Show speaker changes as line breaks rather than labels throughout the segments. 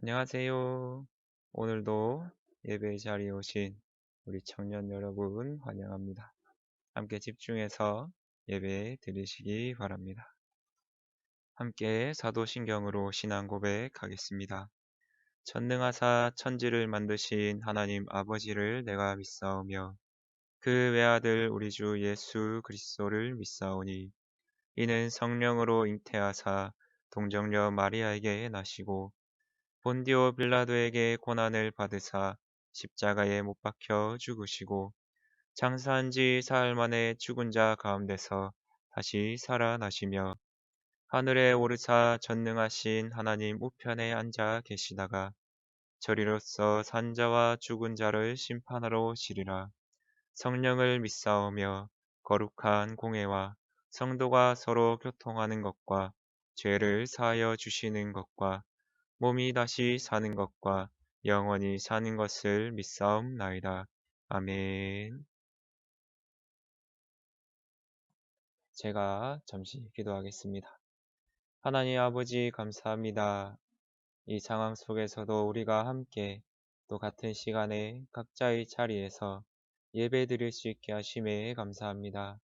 안녕하세요. 오늘도 예배 자리에 오신 우리 청년 여러분 환영합니다. 함께 집중해서 예배 드리시기 바랍니다. 함께 사도신경으로 신앙 고백하겠습니다. 전능하사 천지를 만드신 하나님 아버지를 내가 믿사오며 그 외아들 우리 주 예수 그리스도를 믿사오니 이는 성령으로 잉태하사 동정녀 마리아에게 나시고 본디오 빌라도에게 고난을 받으사 십자가에 못 박혀 죽으시고 장사한 지 사흘 만에 죽은 자 가운데서 다시 살아나시며 하늘에 오르사 전능하신 하나님 우편에 앉아 계시다가 저리로서 산 자와 죽은 자를 심판하러 오시리라. 성령을 믿사오며 거룩한 공회와 성도가 서로 교통하는 것과 죄를 사하여 주시는 것과 몸이 다시 사는 것과 영원히 사는 것을 믿사옵나이다. 아멘. 제가 잠시 기도하겠습니다. 하나님 아버지 감사합니다. 이 상황 속에서도 우리가 함께 또 같은 시간에 각자의 자리에서 예배 드릴 수 있게 하심에 감사합니다.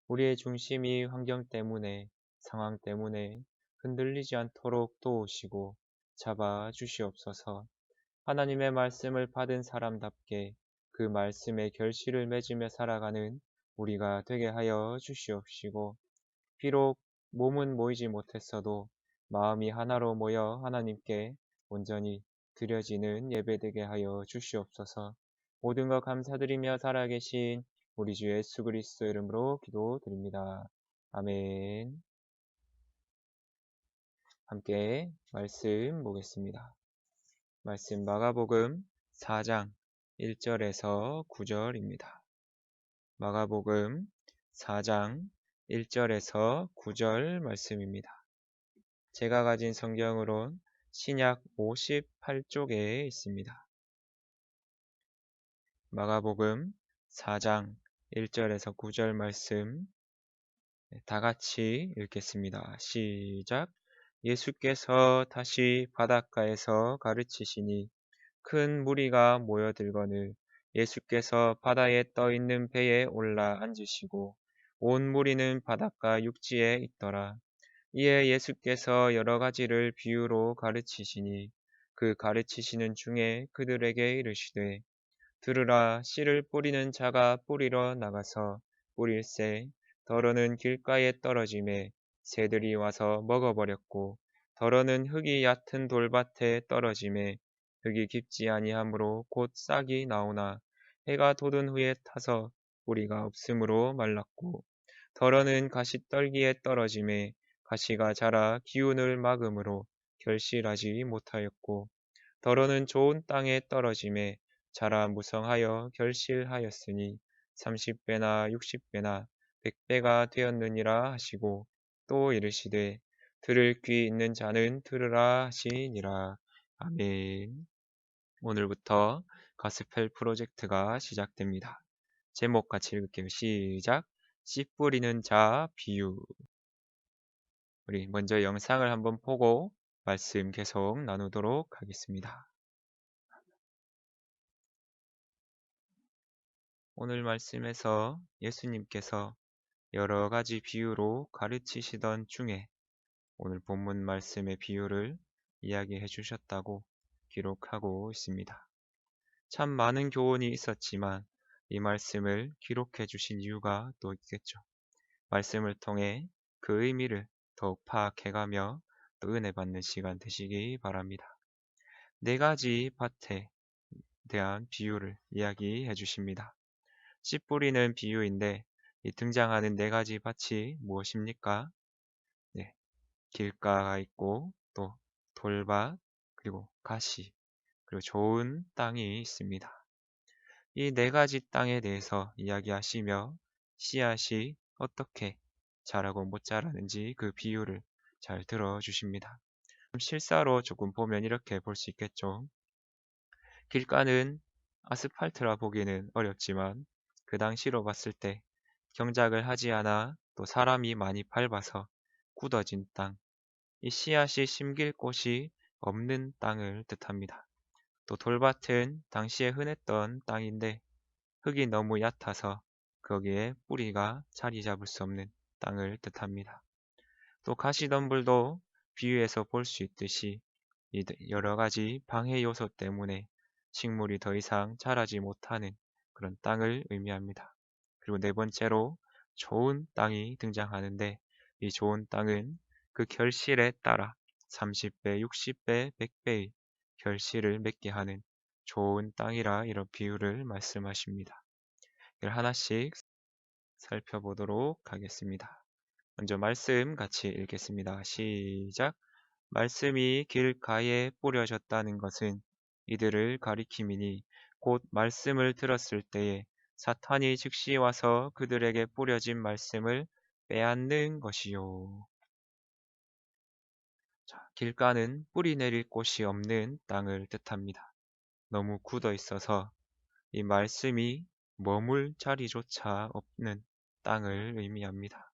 우리의 중심이 환경 때문에 상황 때문에 흔들리지 않도록 도우시고 잡아 주시옵소서. 하나님의 말씀을 받은 사람답게 그 말씀에 결실을 맺으며 살아가는 우리가 되게 하여 주시옵시고, 비록 몸은 모이지 못했어도 마음이 하나로 모여 하나님께 온전히 드려지는 예배되게 하여 주시옵소서. 모든 것 감사드리며 살아계신 우리 주 예수 그리스도 이름으로 기도드립니다. 아멘. 함께 말씀 보겠습니다. 말씀 마가복음 4장 1절에서 9절입니다. 마가복음 4장 1절에서 9절 말씀입니다. 제가 가진 성경으론 신약 58쪽에 있습니다. 마가복음 4장 1절에서 9절 말씀 다 같이 읽겠습니다. 시작. 예수께서 다시 바닷가에서 가르치시니 큰 무리가 모여들거늘 예수께서 바다에 떠 있는 배에 올라 앉으시고 온 무리는 바닷가 육지에 있더라. 이에 예수께서 여러 가지를 비유로 가르치시니 그 가르치시는 중에 그들에게 이르시되 들으라. 씨를 뿌리는 자가 뿌리러 나가서 뿌릴새 더러는 길가에 떨어짐에 새들이 와서 먹어버렸고 더러는 흙이 얕은 돌밭에 떨어짐에 흙이 깊지 아니하므로 곧 싹이 나오나 해가 돋은 후에 타서 뿌리가 없으므로 말랐고 더러는 가시떨기에 떨어짐에 가시가 자라 기운을 막음으로 결실하지 못하였고 더러는 좋은 땅에 떨어짐에 자라 무성하여 결실하였으니 30배나 60배나 100배가 되었느니라 하시고 또 이르시되 들을 귀 있는 자는 들으라 하시니라. 아멘. 오늘부터 가스펠 프로젝트가 시작됩니다. 제목 같이 읽을게요. 시작. 씨 뿌리는 자 비유. 우리 먼저 영상을 한번 보고 말씀 계속 나누도록 하겠습니다. 오늘 말씀에서 예수님께서 여러 가지 비유로 가르치시던 중에 오늘 본문 말씀의 비유를 이야기해 주셨다고 기록하고 있습니다. 참 많은 교훈이 있었지만 이 말씀을 기록해 주신 이유가 또 있겠죠. 말씀을 통해 그 의미를 더욱 파악해가며 또 은혜 받는 시간 되시기 바랍니다. 네 가지 밭에 대한 비유를 이야기해 주십니다. 씨 뿌리는 비유인데 이 등장하는 네 가지 밭이 무엇입니까? 네, 길가가 있고 또 돌밭 그리고 가시 그리고 좋은 땅이 있습니다. 이 네 가지 땅에 대해서 이야기하시며 씨앗이 어떻게 자라고 못 자라는지 그 비유를 잘 들어주십니다. 실사로 조금 보면 이렇게 볼 수 있겠죠. 길가는 아스팔트라 보기는 어렵지만 그 당시로 봤을 때 경작을 하지 않아 또 사람이 많이 밟아서 굳어진 땅, 이 씨앗이 심길 곳이 없는 땅을 뜻합니다. 또 돌밭은 당시에 흔했던 땅인데 흙이 너무 얕아서 거기에 뿌리가 자리 잡을 수 없는 땅을 뜻합니다. 또 가시덤불도 비유에서 볼 수 있듯이 이 여러 가지 방해 요소 때문에 식물이 더 이상 자라지 못하는 그런 땅을 의미합니다. 그리고 네 번째로 좋은 땅이 등장하는데 이 좋은 땅은 그 결실에 따라 30배, 60배, 100배의 결실을 맺게 하는 좋은 땅이라 이런 비유를 말씀하십니다. 이걸 하나씩 살펴보도록 하겠습니다. 먼저 말씀 같이 읽겠습니다. 시작. 말씀이 길가에 뿌려졌다는 것은 이들을 가리킴이니 곧 말씀을 들었을 때에 사탄이 즉시 와서 그들에게 뿌려진 말씀을 빼앗는 것이요. 자, 길가는 뿌리 내릴 곳이 없는 땅을 뜻합니다. 너무 굳어 있어서 이 말씀이 머물 자리조차 없는 땅을 의미합니다.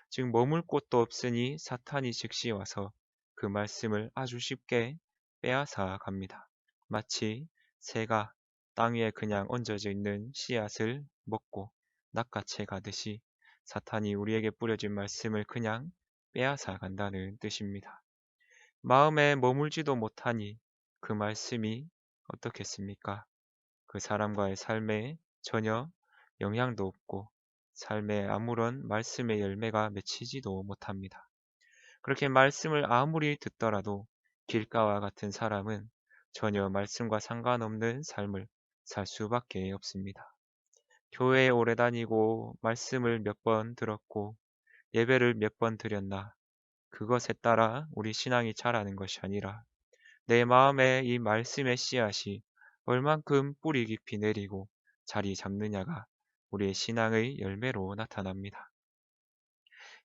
즉 머물 곳도 없으니 사탄이 즉시 와서 그 말씀을 아주 쉽게 빼앗아 갑니다. 마치 새가 땅 위에 그냥 얹어져 있는 씨앗을 먹고 낚아채 가듯이 사탄이 우리에게 뿌려진 말씀을 그냥 빼앗아 간다는 뜻입니다. 마음에 머물지도 못하니 그 말씀이 어떻겠습니까? 그 사람과의 삶에 전혀 영향도 없고 삶에 아무런 말씀의 열매가 맺히지도 못합니다. 그렇게 말씀을 아무리 듣더라도 길가와 같은 사람은 전혀 말씀과 상관없는 삶을 살 수밖에 없습니다. 교회에 오래 다니고 말씀을 몇 번 들었고 예배를 몇 번 드렸나 그것에 따라 우리 신앙이 자라는 것이 아니라 내 마음에 이 말씀의 씨앗이 얼만큼 뿌리 깊이 내리고 자리 잡느냐가 우리의 신앙의 열매로 나타납니다.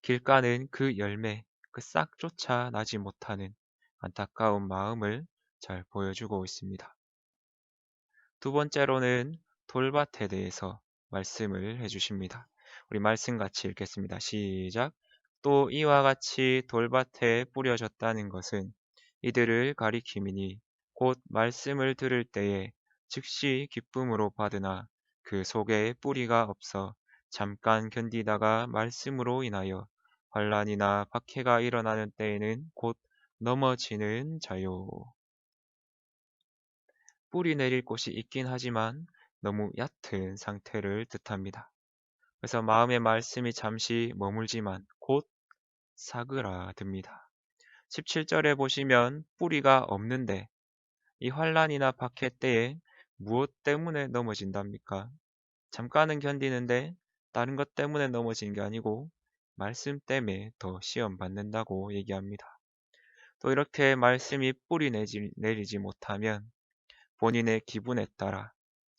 길가는 그 열매, 그 싹조차 나지 못하는 안타까운 마음을 잘 보여주고 있습니다. 두 번째로는 돌밭에 대해서 말씀을 해주십니다. 우리 말씀 같이 읽겠습니다. 시작. 또 이와 같이 돌밭에 뿌려졌다는 것은 이들을 가리킴이니 곧 말씀을 들을 때에 즉시 기쁨으로 받으나 그 속에 뿌리가 없어 잠깐 견디다가 말씀으로 인하여 환난이나 박해가 일어나는 때에는 곧 넘어지는 자요. 뿌리 내릴 곳이 있긴 하지만 너무 얕은 상태를 뜻합니다. 그래서 마음의 말씀이 잠시 머물지만 곧 사그라듭니다. 17절에 보시면 뿌리가 없는데 이 환난이나 박해 때에 무엇 때문에 넘어진답니까? 잠깐은 견디는데 다른 것 때문에 넘어진 게 아니고 말씀 때문에 더 시험 받는다고 얘기합니다. 또 이렇게 말씀이 뿌리 내리지 못하면 본인의 기분에 따라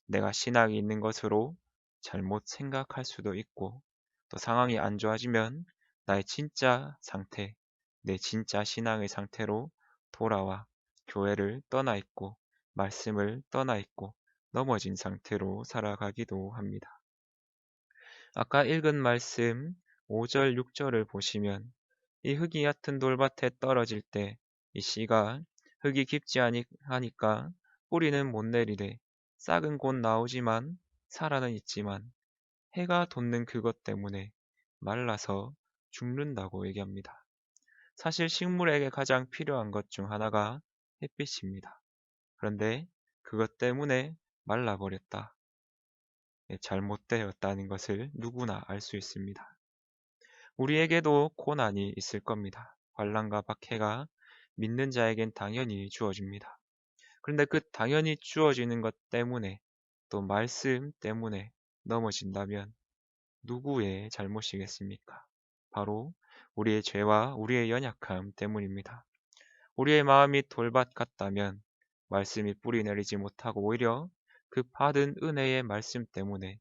내가 신앙이 있는 것으로 잘못 생각할 수도 있고 또 상황이 안 좋아지면 나의 진짜 상태, 내 진짜 신앙의 상태로 돌아와 교회를 떠나 있고 말씀을 떠나 있고 넘어진 상태로 살아가기도 합니다. 아까 읽은 말씀 5절, 6절을 보시면 이 흙이 얕은 돌밭에 떨어질 때 이 씨가 흙이 깊지 하니까 뿌리는 못 내리되 싹은 곧 나오지만 살아는 있지만 해가 돋는 그것 때문에 말라서 죽는다고 얘기합니다. 사실 식물에게 가장 필요한 것 중 하나가 햇빛입니다. 그런데 그것 때문에 말라버렸다. 잘못되었다는 것을 누구나 알 수 있습니다. 우리에게도 고난이 있을 겁니다. 환난과 박해가 믿는 자에겐 당연히 주어집니다. 그런데 그 당연히 주어지는 것 때문에 또 말씀 때문에 넘어진다면 누구의 잘못이겠습니까? 바로 우리의 죄와 우리의 연약함 때문입니다. 우리의 마음이 돌밭 같다면 말씀이 뿌리 내리지 못하고 오히려 그 받은 은혜의 말씀 때문에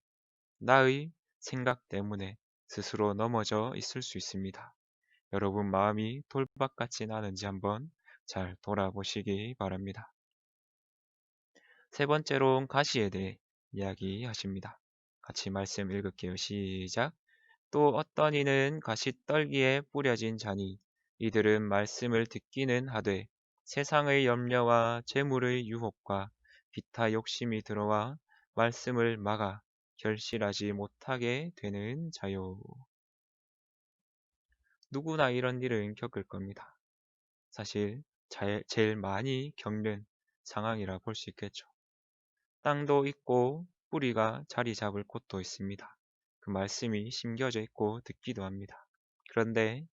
나의 생각 때문에 스스로 넘어져 있을 수 있습니다. 여러분 마음이 돌밭같이 나는지 한번 잘 돌아보시기 바랍니다. 세 번째로 가시에 대해 이야기하십니다. 같이 말씀 읽을게요. 시작. 또 어떤 이는 가시떨기에 뿌려진 자니 이들은 말씀을 듣기는 하되 세상의 염려와 재물의 유혹과 비타 욕심이 들어와 말씀을 막아 결실하지 못하게 되는 자요. 누구나 이런 일은 겪을 겁니다. 사실 제일 많이 겪는 상황이라 볼 수 있겠죠. 땅도 있고 뿌리가 자리 잡을 곳도 있습니다. 그 말씀이 심겨져 있고 듣기도 합니다. 그런데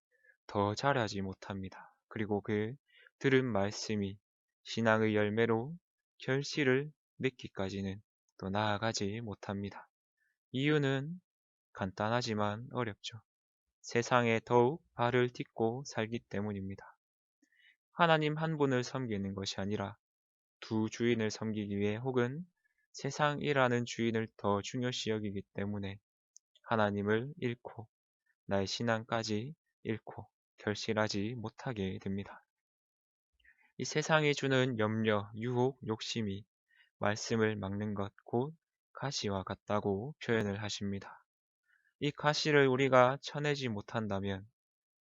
더 자라지 못합니다. 그리고 그 들은 말씀이 신앙의 열매로 결실을 맺기까지는 또 나아가지 못합니다. 이유는 간단하지만 어렵죠. 세상에 더욱 발을 딛고 살기 때문입니다. 하나님 한 분을 섬기는 것이 아니라 두 주인을 섬기기 위해 혹은 세상이라는 주인을 더 중요시 여기기 때문에 하나님을 잃고 나의 신앙까지 잃고 결실하지 못하게 됩니다. 이 세상이 주는 염려, 유혹, 욕심이 말씀을 막는 것, 곧 가시와 같다고 표현을 하십니다. 이 가시를 우리가 쳐내지 못한다면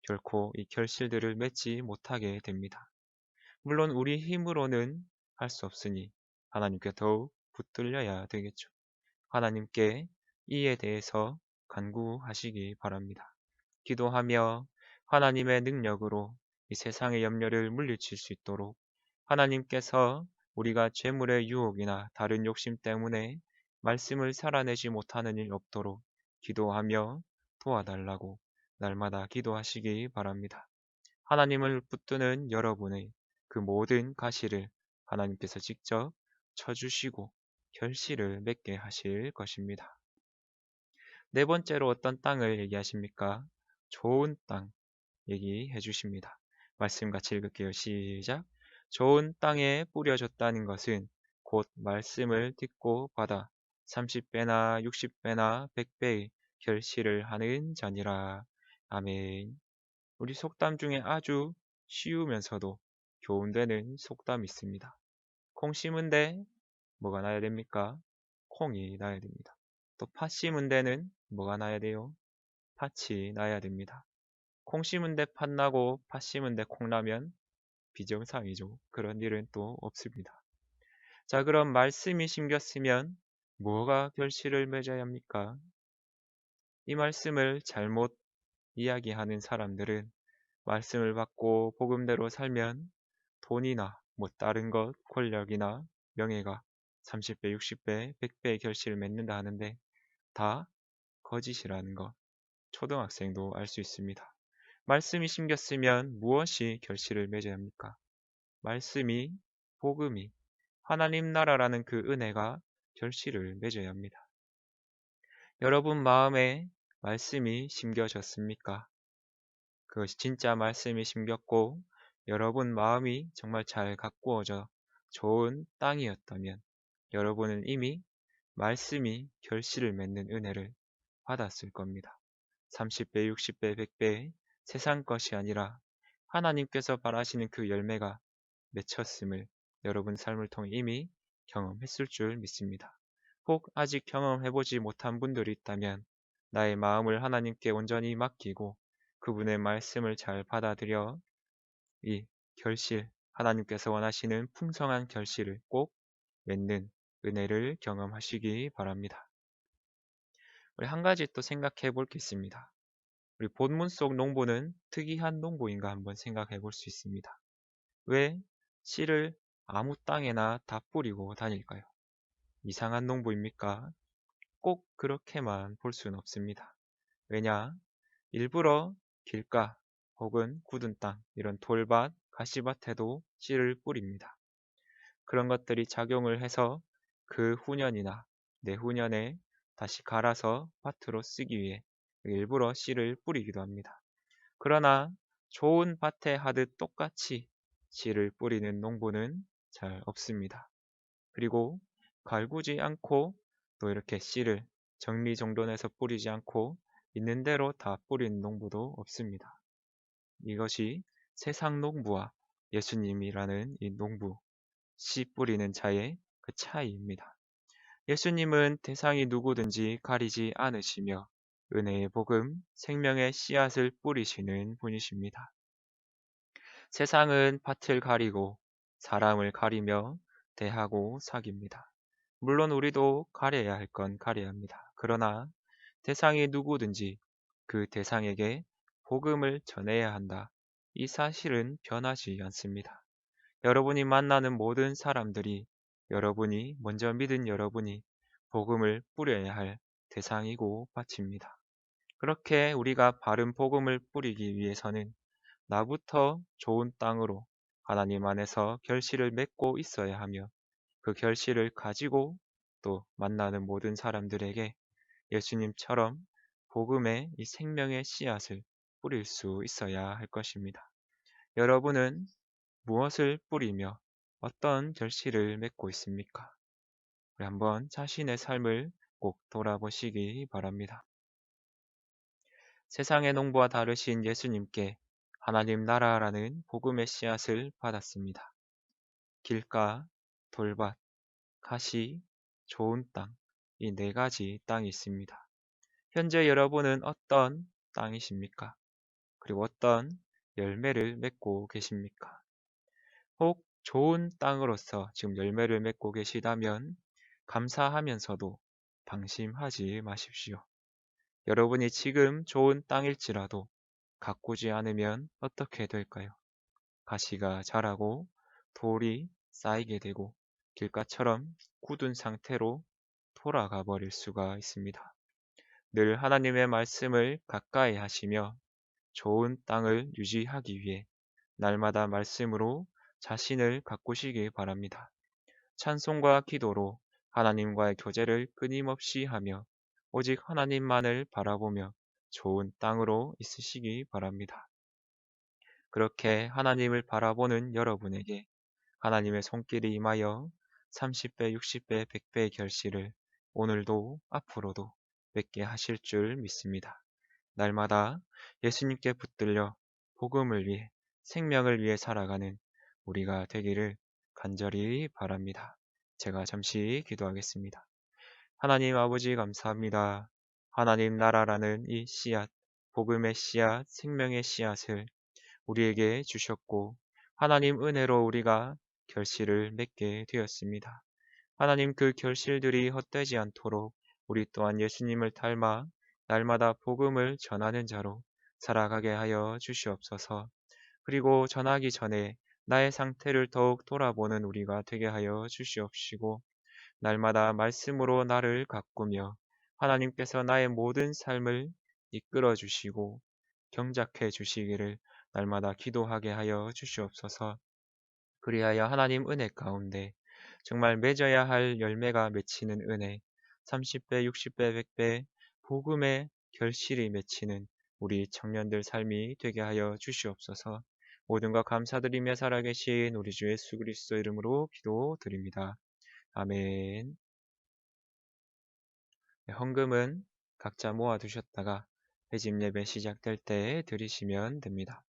결코 이 결실들을 맺지 못하게 됩니다. 물론 우리 힘으로는 할 수 없으니 하나님께 더욱 붙들려야 되겠죠. 하나님께 이에 대해서 간구하시기 바랍니다. 기도하며 하나님의 능력으로 이 세상의 염려를 물리칠 수 있도록 하나님께서 우리가 재물의 유혹이나 다른 욕심 때문에 말씀을 살아내지 못하는 일 없도록 기도하며 도와달라고 날마다 기도하시기 바랍니다. 하나님을 붙드는 여러분의 그 모든 가시를 하나님께서 직접 쳐주시고 결실을 맺게 하실 것입니다. 네 번째로 어떤 땅을 얘기하십니까? 좋은 땅 얘기해 주십니다. 말씀 같이 읽을게요. 시작. 좋은 땅에 뿌려졌다는 것은 곧 말씀을 듣고 받아 30배나 60배나 100배의 결실을 하는 자니라. 아멘. 우리 속담 중에 아주 쉬우면서도 교훈되는 속담이 있습니다. 콩 심은데 뭐가 나야 됩니까? 콩이 나야 됩니다. 또 팥 심은 데는 뭐가 나야 돼요? 팥이 나야 됩니다. 콩 심은 데 팥 나고 팥 심은 데 콩 나면 비정상이죠. 그런 일은 또 없습니다. 자, 그럼 말씀이 심겼으면 뭐가 결실을 맺어야 합니까? 이 말씀을 잘못 이야기하는 사람들은 말씀을 받고 복음대로 살면 돈이나 뭐 다른 것, 권력이나 명예가 30배, 60배, 100배의 결실을 맺는다 하는데 다 거짓이라는 것 초등학생도 알 수 있습니다. 말씀이 심겼으면 무엇이 결실을 맺어야 합니까? 말씀이, 복음이, 하나님 나라라는 그 은혜가 결실을 맺어야 합니다. 여러분 마음에 말씀이 심겨졌습니까? 그것이 진짜 말씀이 심겼고 여러분 마음이 정말 잘 가꾸어져 좋은 땅이었다면 여러분은 이미 말씀이 결실을 맺는 은혜를 받았을 겁니다. 30배, 60배, 100배 세상 것이 아니라 하나님께서 바라시는 그 열매가 맺혔음을 여러분 삶을 통해 이미 경험했을 줄 믿습니다. 혹 아직 경험해보지 못한 분들이 있다면 나의 마음을 하나님께 온전히 맡기고 그분의 말씀을 잘 받아들여 이 결실, 하나님께서 원하시는 풍성한 결실을 꼭 맺는 은혜를 경험하시기 바랍니다. 우리 한 가지 또 생각해 볼 게 있습니다. 우리 본문 속 농부는 특이한 농부인가 한번 생각해 볼 수 있습니다. 왜 씨를 아무 땅에나 다 뿌리고 다닐까요? 이상한 농부입니까? 꼭 그렇게만 볼 수는 없습니다. 왜냐? 일부러 길가 혹은 굳은 땅, 이런 돌밭, 가시밭에도 씨를 뿌립니다. 그런 것들이 작용을 해서 그 후년이나 내후년에 다시 갈아서 밭으로 쓰기 위해 일부러 씨를 뿌리기도 합니다. 그러나 좋은 밭에 하듯 똑같이 씨를 뿌리는 농부는 잘 없습니다. 그리고 갈구지 않고 또 이렇게 씨를 정리정돈해서 뿌리지 않고 있는 대로 다 뿌리는 농부도 없습니다. 이것이 세상 농부와 예수님이라는 이 농부, 씨 뿌리는 자의 그 차이입니다. 예수님은 대상이 누구든지 가리지 않으시며 은혜의 복음, 생명의 씨앗을 뿌리시는 분이십니다. 세상은 밭을 가리고 사람을 가리며 대하고 사깁니다. 물론 우리도 가려야 할 건 가려야 합니다. 그러나 대상이 누구든지 그 대상에게 복음을 전해야 한다. 이 사실은 변하지 않습니다. 여러분이 만나는 모든 사람들이 여러분이 먼저 믿은 여러분이 복음을 뿌려야 할 대상이고 바칩니다. 그렇게 우리가 바른 복음을 뿌리기 위해서는 나부터 좋은 땅으로 하나님 안에서 결실을 맺고 있어야 하며 그 결실을 가지고 또 만나는 모든 사람들에게 예수님처럼 복음의 이 생명의 씨앗을 뿌릴 수 있어야 할 것입니다. 여러분은 무엇을 뿌리며 어떤 결실을 맺고 있습니까? 우리 한번 자신의 삶을 꼭 돌아보시기 바랍니다. 세상의 농부와 다르신 예수님께 하나님 나라라는 복음의 씨앗을 받았습니다. 길가, 돌밭, 가시, 좋은 땅, 이 네 가지 땅이 있습니다. 현재 여러분은 어떤 땅이십니까? 그리고 어떤 열매를 맺고 계십니까? 혹 좋은 땅으로서 지금 열매를 맺고 계시다면 감사하면서도 방심하지 마십시오. 여러분이 지금 좋은 땅일지라도 가꾸지 않으면 어떻게 될까요? 가시가 자라고 돌이 쌓이게 되고 길가처럼 굳은 상태로 돌아가 버릴 수가 있습니다. 늘 하나님의 말씀을 가까이 하시며 좋은 땅을 유지하기 위해 날마다 말씀으로 자신을 가꾸시기 바랍니다. 찬송과 기도로 하나님과의 교제를 끊임없이 하며 오직 하나님만을 바라보며 좋은 땅으로 있으시기 바랍니다. 그렇게 하나님을 바라보는 여러분에게 하나님의 손길이 임하여 30배, 60배, 100배의 결실을 오늘도 앞으로도 맺게 하실 줄 믿습니다. 날마다 예수님께 붙들려 복음을 위해 생명을 위해 살아가는 우리가 되기를 간절히 바랍니다. 제가 잠시 기도하겠습니다. 하나님 아버지 감사합니다. 하나님 나라라는 이 씨앗, 복음의 씨앗, 생명의 씨앗을 우리에게 주셨고 하나님 은혜로 우리가 결실을 맺게 되었습니다. 하나님 그 결실들이 헛되지 않도록 우리 또한 예수님을 닮아 날마다 복음을 전하는 자로 살아가게 하여 주시옵소서. 그리고 전하기 전에 나의 상태를 더욱 돌아보는 우리가 되게 하여 주시옵시고 날마다 말씀으로 나를 가꾸며 하나님께서 나의 모든 삶을 이끌어 주시고 경작해 주시기를 날마다 기도하게 하여 주시옵소서. 그리하여 하나님 은혜 가운데 정말 맺어야 할 열매가 맺히는 은혜, 30배, 60배, 100배 복음의 결실이 맺히는 우리 청년들 삶이 되게 하여 주시옵소서. 모든 것 감사드리며 살아계신 우리 주 예수 그리스도 이름으로 기도드립니다. 아멘. 네, 헌금은 각자 모아두셨다가 회집 예배 시작될 때 드리시면 됩니다.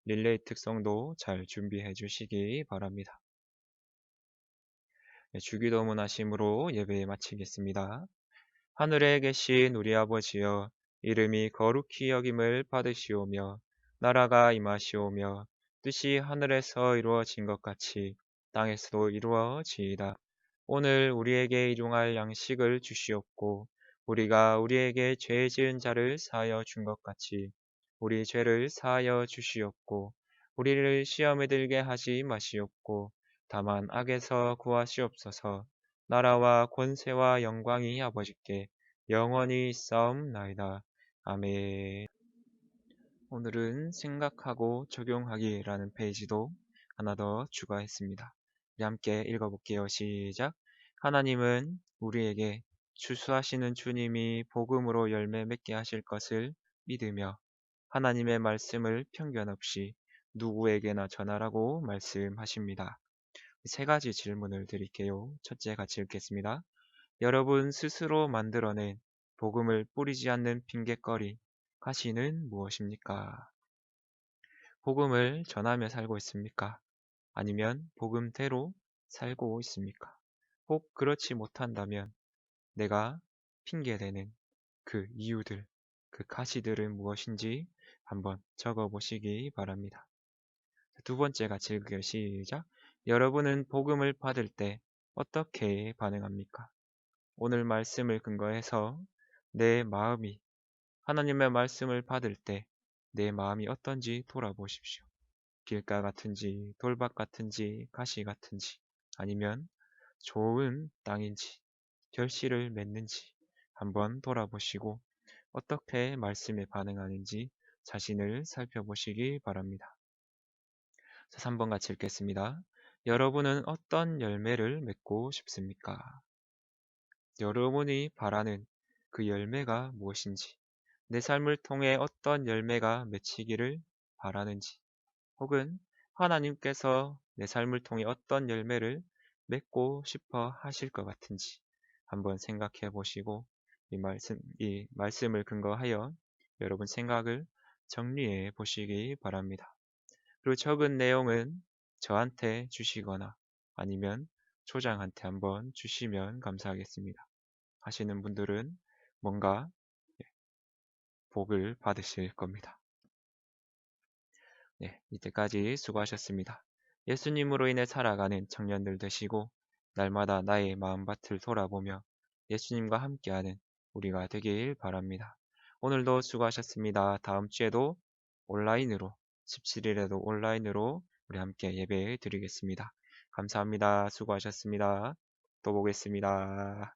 릴레이 특성도 잘 준비해 주시기 바랍니다. 네, 주기도문 하심으로 예배 마치겠습니다. 하늘에 계신 우리 아버지여, 이름이 거룩히 여김을 받으시오며 나라가 임하시오며 뜻이 하늘에서 이루어진 것 같이 땅에서도 이루어지이다. 오늘 우리에게 일용할 양식을 주시옵고 우리가 우리에게 죄 지은 자를 사하여 준 것 같이 우리 죄를 사하여 주시옵고 우리를 시험에 들게 하지 마시옵고 다만 악에서 구하시옵소서. 나라와 권세와 영광이 아버지께 영원히 있사옵나이다. 아멘. 오늘은 생각하고 적용하기라는 페이지도 하나 더 추가했습니다. 우리 함께 읽어볼게요. 시작. 하나님은 우리에게 추수하시는 주님이 복음으로 열매 맺게 하실 것을 믿으며 하나님의 말씀을 편견 없이 누구에게나 전하라고 말씀하십니다. 세 가지 질문을 드릴게요. 첫째 같이 읽겠습니다. 여러분 스스로 만들어낸 복음을 뿌리지 않는 핑곗거리, 가시는 무엇입니까? 복음을 전하며 살고 있습니까? 아니면 복음대로 살고 있습니까? 혹 그렇지 못한다면 내가 핑계대는 그 이유들, 그 가시들은 무엇인지 한번 적어보시기 바랍니다. 두 번째 같이 읽을게요. 시작. 여러분은 복음을 받을 때 어떻게 반응합니까? 오늘 말씀을 근거해서 내 마음이 하나님의 말씀을 받을 때 내 마음이 어떤지 돌아보십시오. 길가 같은지, 돌밭 같은지, 가시 같은지, 아니면 좋은 땅인지, 결실을 맺는지 한번 돌아보시고 어떻게 말씀에 반응하는지 자신을 살펴보시기 바랍니다. 자, 3번 같이 읽겠습니다. 여러분은 어떤 열매를 맺고 싶습니까? 여러분이 바라는 그 열매가 무엇인지, 내 삶을 통해 어떤 열매가 맺히기를 바라는지, 혹은 하나님께서 내 삶을 통해 어떤 열매를 맺고 싶어 하실 것 같은지 한번 생각해 보시고 이 말씀을 근거하여 여러분 생각을 정리해 보시기 바랍니다. 그리고 적은 내용은 저한테 주시거나 아니면 초장한테 한번 주시면 감사하겠습니다. 하시는 분들은 뭔가 복을 받으실 겁니다. 네, 이때까지 수고하셨습니다. 예수님으로 인해 살아가는 청년들 되시고 날마다 나의 마음밭을 돌아보며 예수님과 함께하는 우리가 되길 바랍니다. 오늘도 수고하셨습니다. 다음 주에도 온라인으로 17일에도 온라인으로 우리 함께 예배 드리겠습니다. 감사합니다. 수고하셨습니다. 또 보겠습니다.